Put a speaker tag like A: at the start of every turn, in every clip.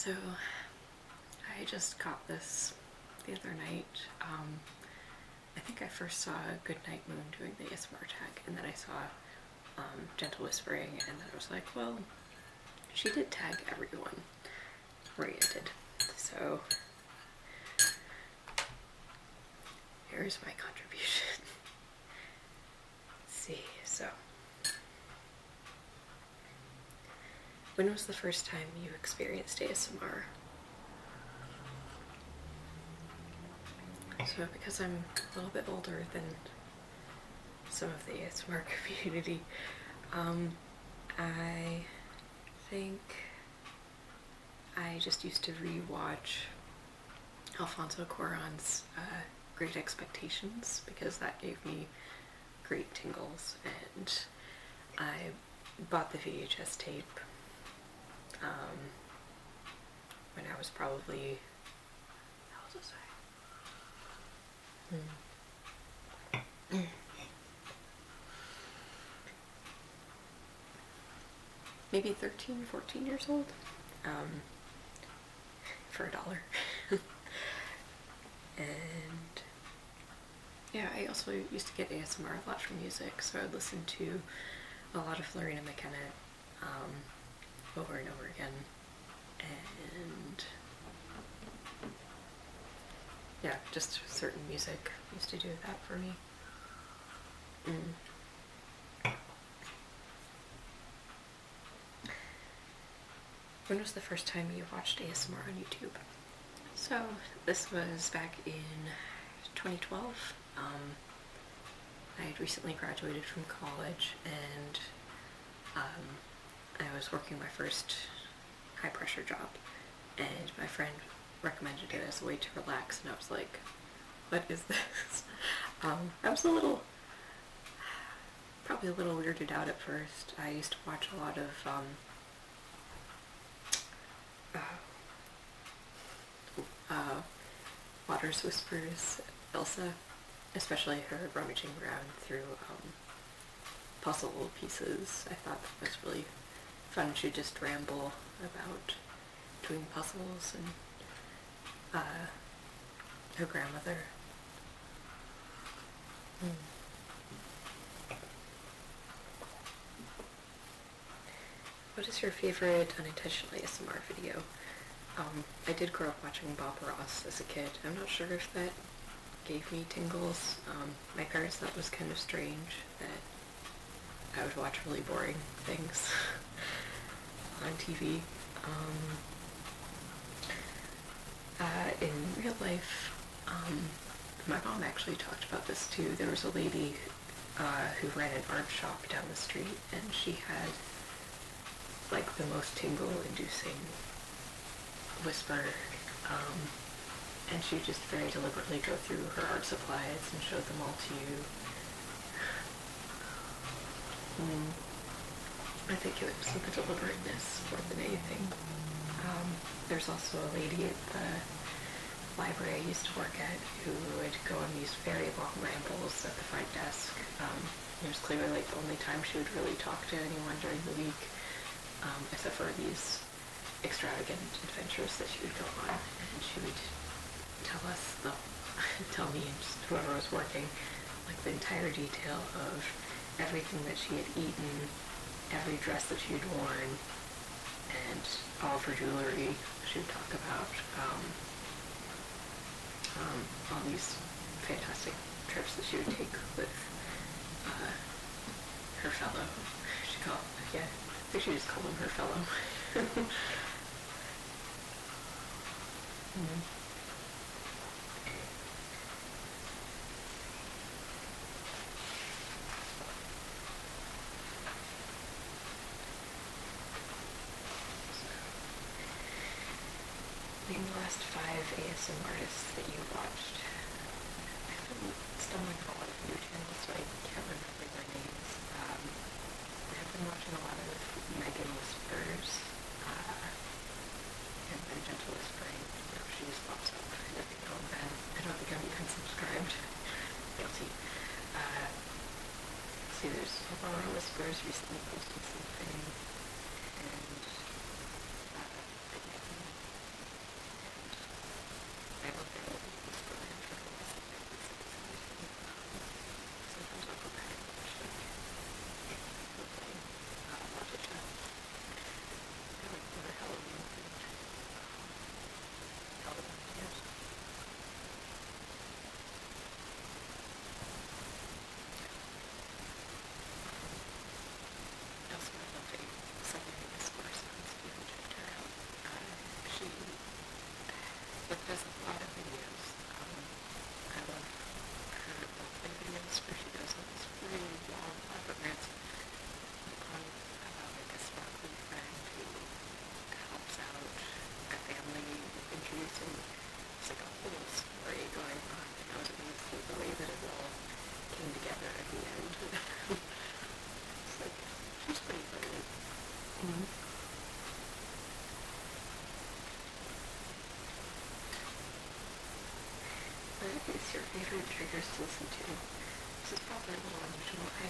A: So I just got this the other night. I think I first saw Goodnight Moon doing the ASMR tag, and then I saw Gentle Whispering, and then I was like, well, she did tag everyone oriented. So here's my contribution. Let's see, so when was the first time you experienced ASMR? So because I'm a little bit older than some of the ASMR community, I think I just used to re-watch Alfonso Cuarón's Great Expectations because that gave me great tingles, and I bought the VHS tape when I was probably, how old was I? Maybe 13, 14 years old, for $1. And yeah, I also used to get ASMR a lot from music, so I would listen to a lot of Lorena McKenna over and over again, and yeah, just certain music used to do that for me. When was the first time you watched ASMR on YouTube? So this was back in 2012. I had recently graduated from college, and I was working my first high pressure job, and my friend recommended it as a way to relax, and I was like, what is this? I was probably a little weirded out at first. I used to watch a lot of Waterwhispers, Elsa, especially her rummaging around through puzzle pieces. I thought that was really fun. She'd just ramble about doing puzzles, and her grandmother. What is your favorite unintentional ASMR video? I did grow up watching Bob Ross as a kid. I'm not sure if that gave me tingles. My parents thought it was kind of strange that I would watch really boring things on TV. In real life, my mom actually talked about this too. There was a lady who ran an art shop down the street, and she had like the most tingle-inducing whisper, and she would just very deliberately go through her art supplies and show them all to you. I think it was the deliberateness more than anything. There's also a lady at the library I used to work at who would go on these very long rambles at the front desk. It was clearly like the only time she would really talk to anyone during the week, except for these extravagant adventures that she would go on, and she would tell me and just whoever was working, like the entire detail of everything that she had eaten, every dress that she had worn, and all of her jewelry. She would talk about all these fantastic trips that she would take with her fellow. I think she just called him her fellow. Name the last 5 ASMRtists that you watched. I've been stumbling on a lot of new channels, so I can't remember their names. I've been watching a lot of Meg In Whispers, and then Gentle Whispering. She just pops up every now and then. I don't think I'm even subscribed. Guilty. See, there's Aurora Whispers recently posted something, and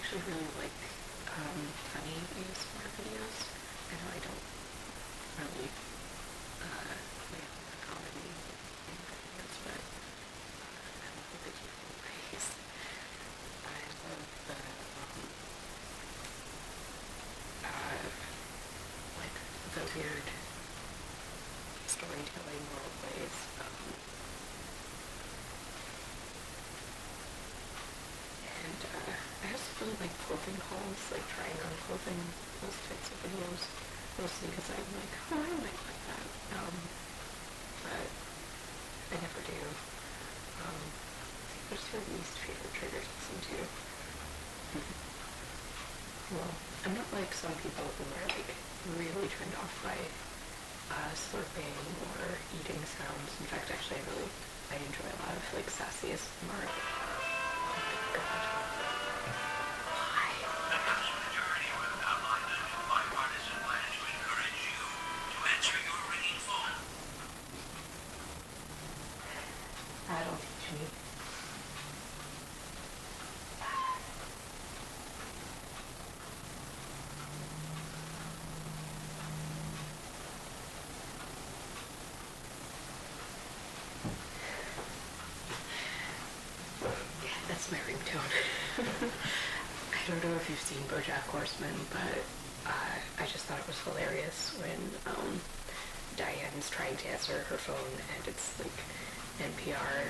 A: actually really like funny ASMR videos. I know I don't really like comedy in videos, but I love the beautiful ways. I love the like the weird storytelling world ways. And I also really like clothing hauls, like trying on clothing, those types of videos, mostly because I'm like, oh, I might like that, but I never do. What's your least favorite triggers to listen to? Well, I'm not like some people who are like really turned off by slurping or eating sounds. In fact, actually, I enjoy a lot of like sassy ASMR. Oh my god. Why? That'll teach me. That's my ringtone. I don't know if you've seen BoJack Horseman, but I just thought it was hilarious when Diane's trying to answer her phone and it's like NPR,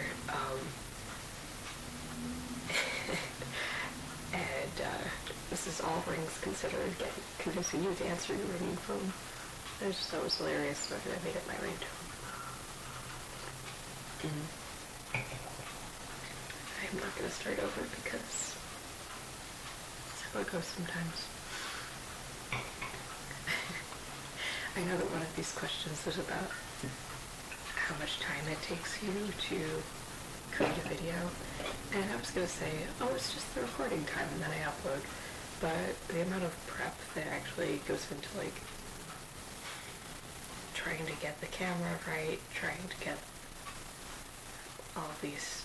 A: and this is all rings considered, convincing you to answer your ringing phone. I just thought it was hilarious, so I made it my ringtone. I'm not going to start over because that's how it goes sometimes. I know that one of these questions is about how much time it takes you to create a video, and I was going to say, oh, it's just the recording time and then I upload, but the amount of prep that actually goes into like trying to get the camera right, trying to get all of these,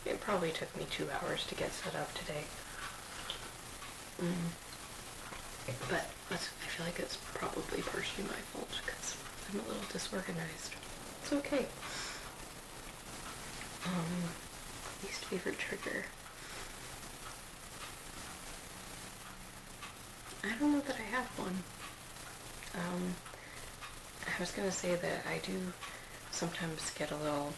A: it probably took me 2 hours to get set up today. But I feel like it's probably partially my fault because I'm a little disorganized. It's okay. Least favorite trigger. I don't know that I have one. I was gonna say that I do sometimes get a little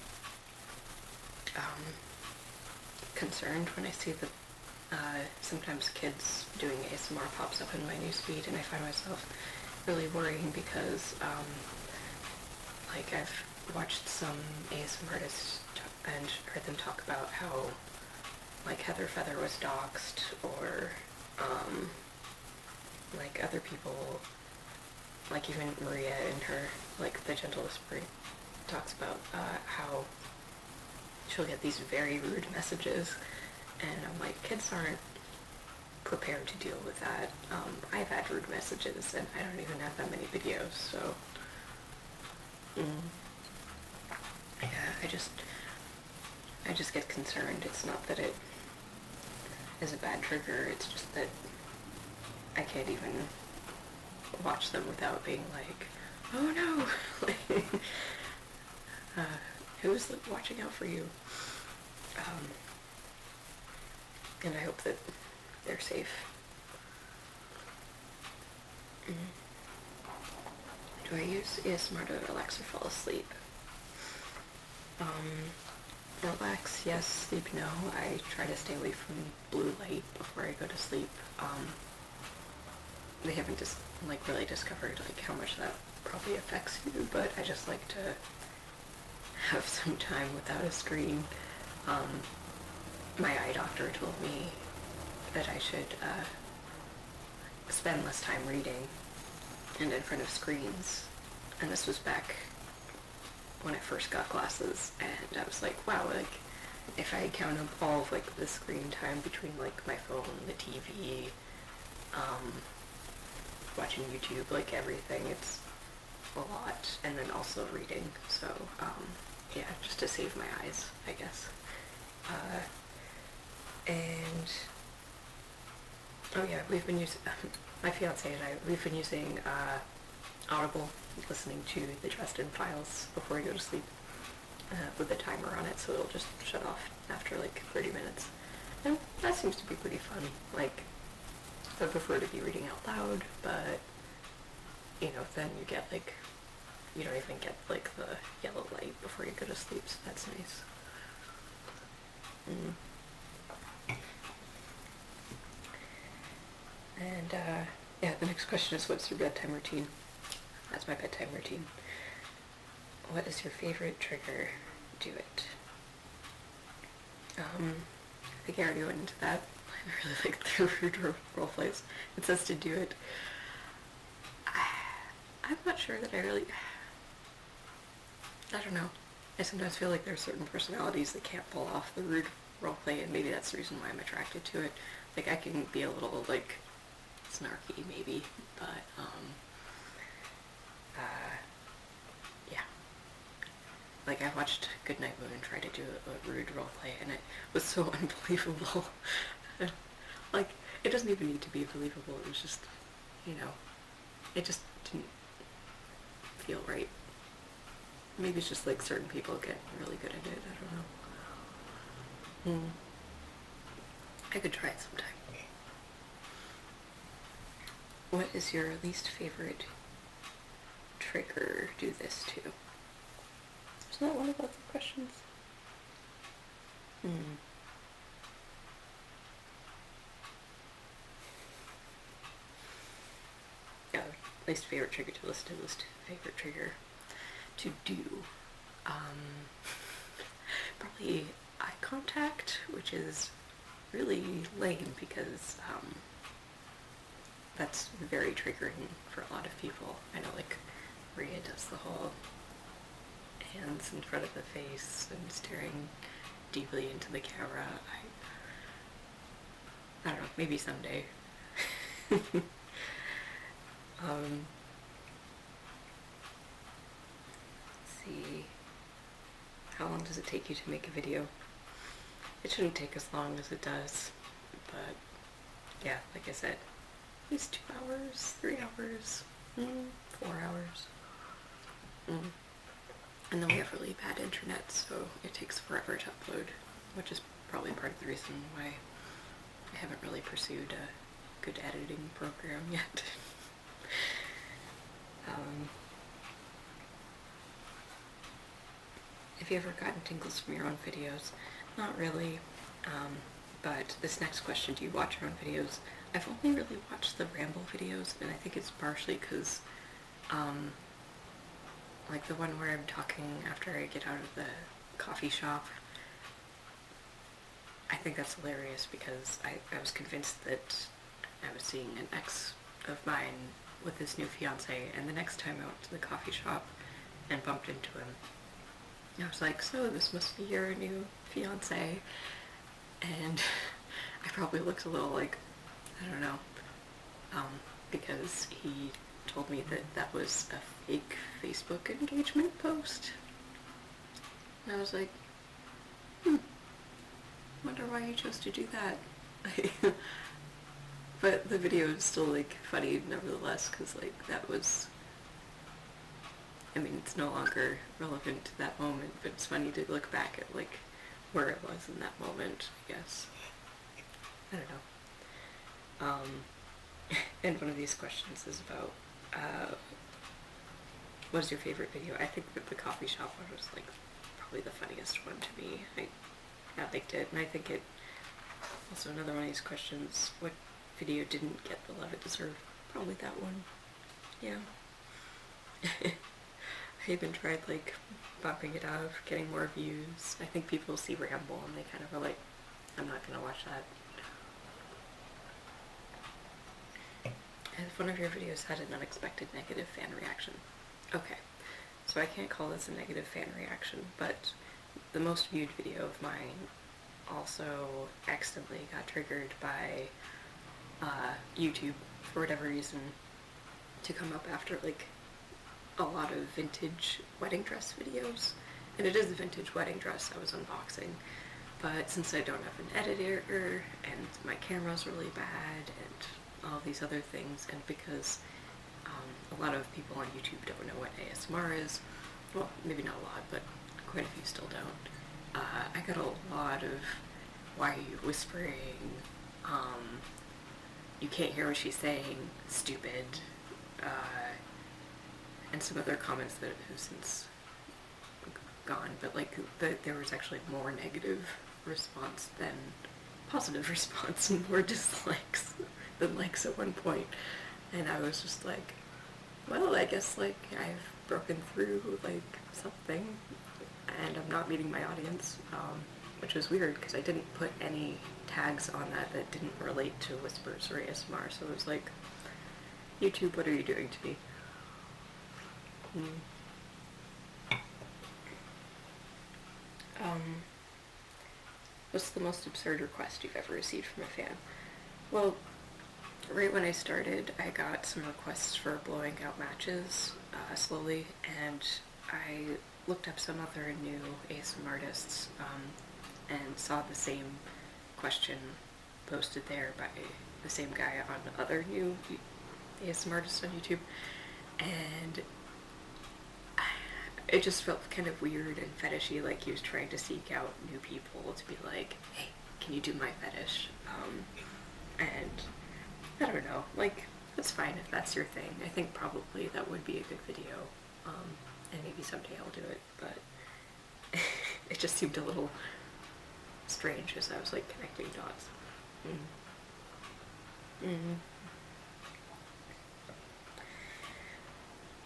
A: concerned when I see that sometimes kids doing ASMR pops up in my newsfeed, and I find myself really worrying because like I've watched some ASMRtists and heard them talk about how like Heather Feather was doxxed, or like other people, like even Maria in her like The Gentle Whispering talks about how she'll get these very rude messages, and I'm like, kids aren't prepared to deal with that. I've had rude messages and I don't even have that many videos, so yeah, I just get concerned. It's not that it is a bad trigger, it's just that I can't even watch them without being like, oh no, like, who's watching out for you? And I hope that they're safe. Do I use ASMR to relax or fall asleep? Relax, yes. Sleep, no. I try to stay away from blue light before I go to sleep. They haven't just really discovered like how much that probably affects you, but I just like to have some time without a screen. My eye doctor told me that I should spend less time reading and in front of screens, and this was back when I first got glasses, and I was like, wow, like if I count up all of like the screen time between like my phone, the TV, watching YouTube, like everything, it's a lot, and then also reading, so yeah, just to save my eyes, I guess. And Oh yeah, we've been using, my fiance and I, we've been using Audible, listening to the Dresden Files before we go to sleep, with a timer on it, so it'll just shut off after like 30 minutes. And that seems to be pretty fun. Like, I prefer to be reading out loud, but, you know, then you get like, you don't even get like the yellow light before you go to sleep, so that's nice. And yeah, the next question is, what's your bedtime routine? That's my bedtime routine. What is your favorite trigger? Do it. I think I already went into that. I really like the rude role plays. It says to do it. I'm not sure that I really... I don't know. I sometimes feel like there are certain personalities that can't pull off the rude roleplay, and maybe that's the reason why I'm attracted to it. Like, I can be a little, like, snarky, maybe, but, yeah. Like, I watched Goodnight Moon try to do a rude roleplay, and it was so unbelievable. Like, it doesn't even need to be believable, it was just, you know, it just didn't feel right. Maybe it's just like certain people get really good at it, I don't know. I could try it sometime. What is your least favorite trigger? Do this to. Isn't that one of the other questions? Yeah, least favorite trigger to listen to, least favorite trigger to do. Probably eye contact, which is really lame because that's very triggering for a lot of people. I know, like, Maria does the whole hands in front of the face and staring deeply into the camera. I don't know, maybe someday. Let's see. How long does it take you to make a video? It shouldn't take as long as it does, but yeah, like I said, at least 2 hours, 3 hours, 4 hours. And then we have really bad internet, so it takes forever to upload, which is probably part of the reason why I haven't really pursued a good editing program yet. Have you ever gotten tingles from your own videos? Not really, but this next question, do you watch your own videos? I've only really watched the ramble videos, and I think it's partially because, like the one where I'm talking after I get out of the coffee shop, I think that's hilarious because I was convinced that I was seeing an ex of mine with his new fiance, and the next time I went to the coffee shop and bumped into him, I was like, so this must be your new fiance, and I probably looked a little like, I don't know, because he told me that that was a fake Facebook engagement post, and I was like, wonder why you chose to do that. But the video is still, like, funny nevertheless, because, like, that was, I mean, it's no longer relevant to that moment, but it's funny to look back at, like, where it was in that moment, I guess. I don't know. And one of these questions is about, what is your favorite video? I think that the coffee shop one was, like, probably the funniest one to me. I liked it, and I think it, also another one of these questions, what video didn't get the love it deserved? Probably that one. Yeah. I even tried, like, bumping it up, getting more views. I think people see Ramble and they kind of are like, I'm not gonna watch that. And if one of your videos had an unexpected negative fan reaction. Okay, so I can't call this a negative fan reaction, but the most viewed video of mine also accidentally got triggered by YouTube, for whatever reason, to come up after, like, a lot of vintage wedding dress videos. And it is a vintage wedding dress I was unboxing, But since I don't have an editor and my camera's really bad and all these other things, and because a lot of people on YouTube don't know what ASMR is, well, maybe not a lot, but quite a few still don't, I got a lot of, why are you whispering, you can't hear what she's saying, stupid, and some other comments that have since gone, but like there was actually more negative response than positive response, and more dislikes than likes at one point. And I was just like, well, I guess like I've broken through like something, and I'm not meeting my audience, which was weird because I didn't put any tags on that didn't relate to whispers or ASMR, so it was like, YouTube, what are you doing to me? What's the most absurd request you've ever received from a fan? Well, right when I started, I got some requests for blowing out matches slowly, and I looked up some other new ASMRtists and saw the same question posted there by the same guy on other new ASMRtists on YouTube, and it just felt kind of weird and fetishy, like he was trying to seek out new people to be like, hey, can you do my fetish? And I don't know, like, that's fine if that's your thing. I think probably that would be a good video, and maybe someday I'll do it, but it just seemed a little strange as I was like connecting dots.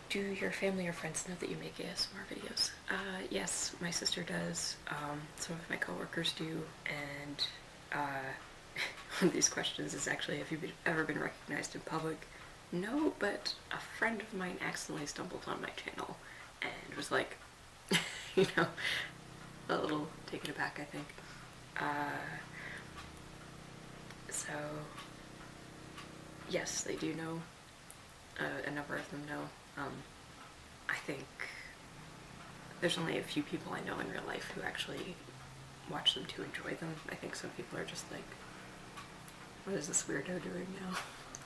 A: Do your family or friends know that you make ASMR videos? Yes, my sister does. Some of my coworkers do, and one of these questions is actually, have you ever been recognized in public? No, but a friend of mine accidentally stumbled on my channel and was like, you know, a little taken aback, I think. So, yes, they do know. A number of them know. I think there's only a few people I know in real life who actually watch them to enjoy them. I think some people are just like, what is this weirdo doing now?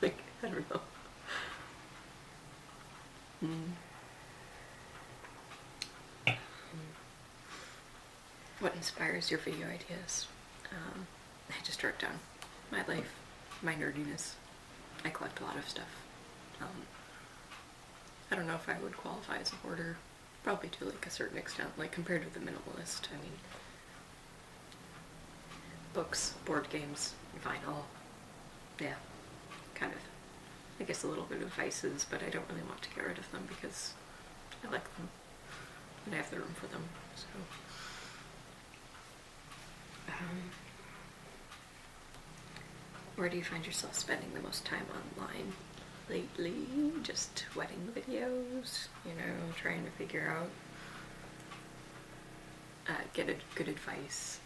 A: Like, I don't know. What inspires your video ideas? I just wrote down my life, my nerdiness. I collect a lot of stuff. I don't know if I would qualify as a hoarder. Probably to like a certain extent, like compared to the minimalist. I mean, books, board games, vinyl. Yeah, kind of. I guess a little bit of vices, but I don't really want to get rid of them because I like them and I have the room for them. So, where do you find yourself spending the most time online lately? Just wedding videos, you know, trying to figure out, get good advice.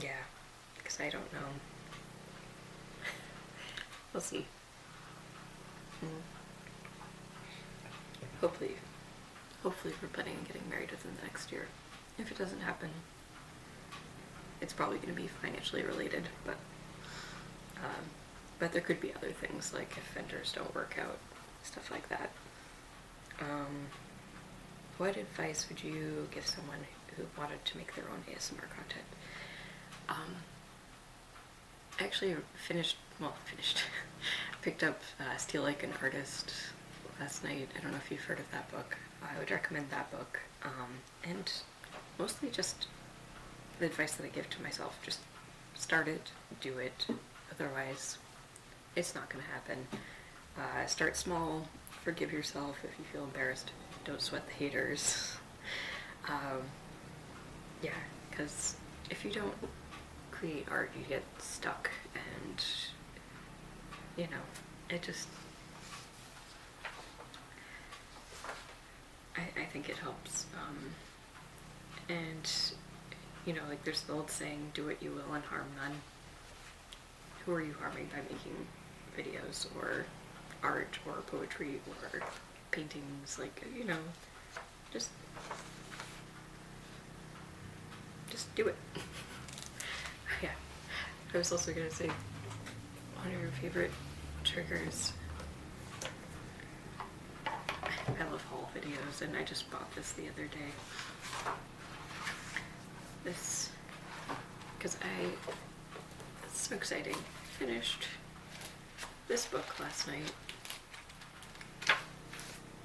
A: Yeah, because I don't know. We'll see. Hopefully we're planning on getting married within the next year. If it doesn't happen, it's probably going to be financially related, but there could be other things, like if vendors don't work out, stuff like that. What advice would you give someone who wanted to make their own ASMR content? I actually picked up Steal Like an Artist last night. I don't know if you've heard of that book. I would recommend that book. And mostly just the advice that I give to myself, just start it, do it, otherwise it's not going to happen. Start small, forgive yourself if you feel embarrassed, don't sweat the haters. Yeah, because if you don't create art, you get stuck, and you know, it just, I think it helps. And you know, like there's the old saying, do what you will and harm none. Who are you harming by making videos or art or poetry or paintings? Like, you know, just just do it. Yeah. I was also gonna say, one of your favorite triggers. I love haul videos, and I just bought this the other day. This, because it's so exciting. I finished this book last night,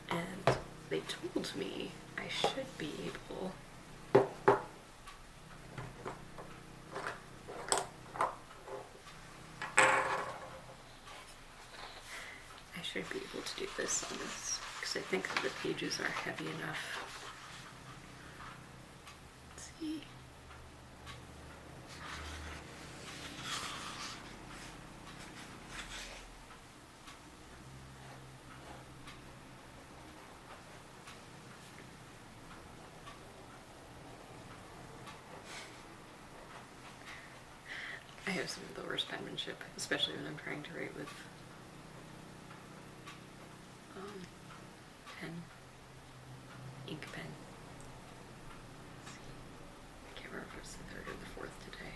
A: and they told me I should be able to do this on this, because I think the pages are heavy enough. Let's see. I have some of the worst penmanship, especially when I'm trying to write with ink pen. I can't remember if it's the 3rd or the 4th today.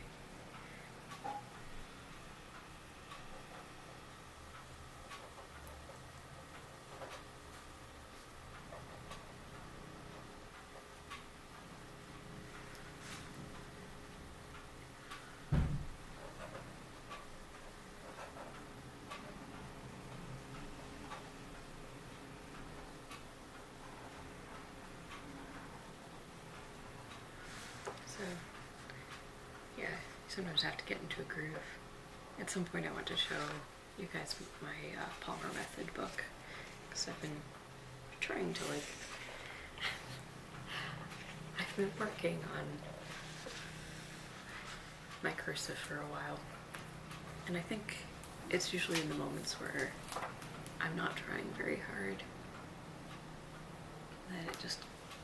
A: So, yeah, you sometimes have to get into a groove. At some point I want to show you guys my Palmer Method book, because I've been trying to, like, I've been working on my cursive for a while, and I think it's usually in the moments where I'm not trying very hard that it just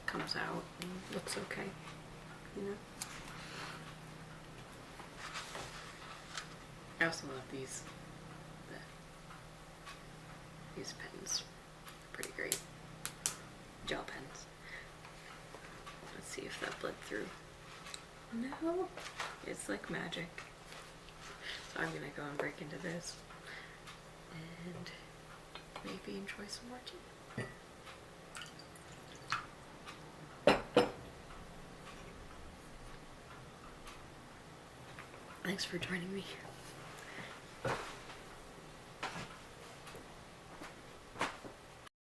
A: comes out and looks okay, you know? I also love these pens. Pretty great. Gel pens. Let's see if that bled through. No, it's like magic. So I'm gonna go and break into this and maybe enjoy some more tea. Thanks for joining me.